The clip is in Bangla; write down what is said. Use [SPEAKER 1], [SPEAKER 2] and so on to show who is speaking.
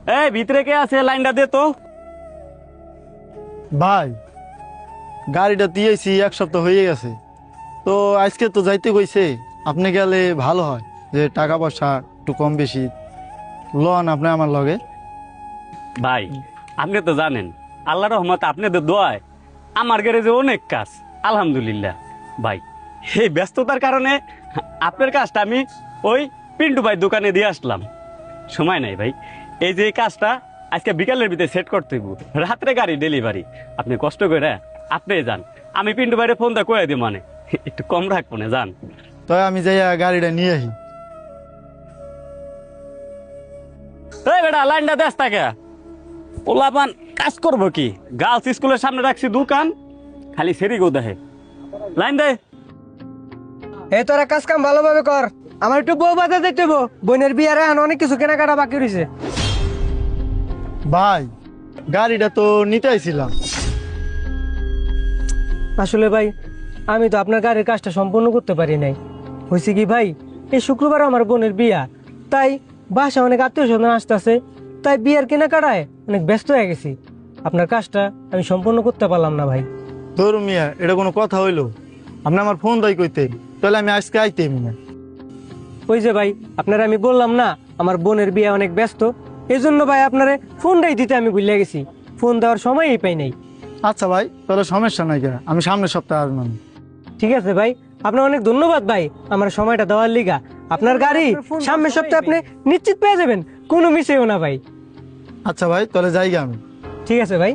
[SPEAKER 1] এই ভিতরে কে আছে লাইনটা দে তো।
[SPEAKER 2] ভাই গাড়িটা দিয়েছি 1 সপ্তাহ হয়ে গেছে, তো আজকে তো যাইতে কইছে, আপনি গেলে ভালো হয়, যে টাকা পয়সা একটু কম বেশি লন আপনি আমার লগে।
[SPEAKER 1] ভাই আপনি তো জানেন আল্লাহর রহমত আপনাদের দোয়ায় আমার গ্যারেজে অনেক কাজ আলহামদুলিল্লাহ। ভাই এই ব্যস্ততার কারণে আপনার কাজটা আমি ওই পিন্টু ভাই দোকানে দিয়ে আসলাম, সময় নাই ভাই। এই যে এই কাজটা আজকে বিকালের ভিতরে সেট করতে হইব, রাত্রে গাড়ি ডেলিভারি। আপনি কষ্ট করে আপনি যান, আমি পিন্টু ভাইয়ের ফোনটা করে দিই, মানে একটু কম রাখবো না, যান।
[SPEAKER 2] তো আমি যাই গাড়িটা নিয়ে আসি।
[SPEAKER 1] এই বেটা লাইনটা দেশ থাকে ওলাপান কাজ করবো কি, গার্লস স্কুলের সামনে রাখছি দোকান, খালি সেরি গো দেখে। লাইন দে।
[SPEAKER 3] এই তোরা কাজ কাম ভালোভাবে কর, আমার একটু বউ বাজার দেখতে হইবো। বোনের বিয়ার এখন অনেক কিছু কেনাকাটা বাকি রয়েছে।
[SPEAKER 2] ভাই গাড়িটা তো নিতে আইছিলাম।
[SPEAKER 3] আসলে ভাই আমি তো আপনার গাড়ির কাজটা সম্পূর্ণ করতে পারি নাই। হয়েছে কি ভাই, এই শুক্রবার আমার বোনের বিয়া, তাই বাসা অনেক আত্মীয় স্বজন আসতেছে, তাই বিয়ার কেনাকাটায় অনেক ব্যস্ত হয়ে গেছি। আপনার কাজটা আমি সম্পূর্ণ করতে পারলাম না ভাই।
[SPEAKER 2] ধরু মিয়া, এটা কোনো কথা হইলো? আপনি আমার ফোন দাই কইতেন, তাহলে আমি আজকে আইতেম না।
[SPEAKER 3] ওই যে ভাই আপনারা আমি বললাম না আমার বোনের বিয়ে অনেক ব্যস্ত, এই জন্য ভাই আপনারে ফোনটাই দিতে আমি ভুলে গেছি, ফোন দেওয়ার সময়ই পাই নাই।
[SPEAKER 2] আচ্ছা ভাই, তাহলে সমস্যা নাই, আমি সামনের সপ্তাহে আসবেন।
[SPEAKER 3] ঠিক আছে ভাই, আপনার অনেক ধন্যবাদ ভাই আমার সময়টা দেওয়ার লিগা। আপনার গাড়ি সামনের সপ্তাহে আপনি নিশ্চিত পেয়ে যাবেন, কোনো মিসেও না ভাই।
[SPEAKER 2] আচ্ছা ভাই, তাহলে যাই আমি।
[SPEAKER 3] ঠিক আছে ভাই।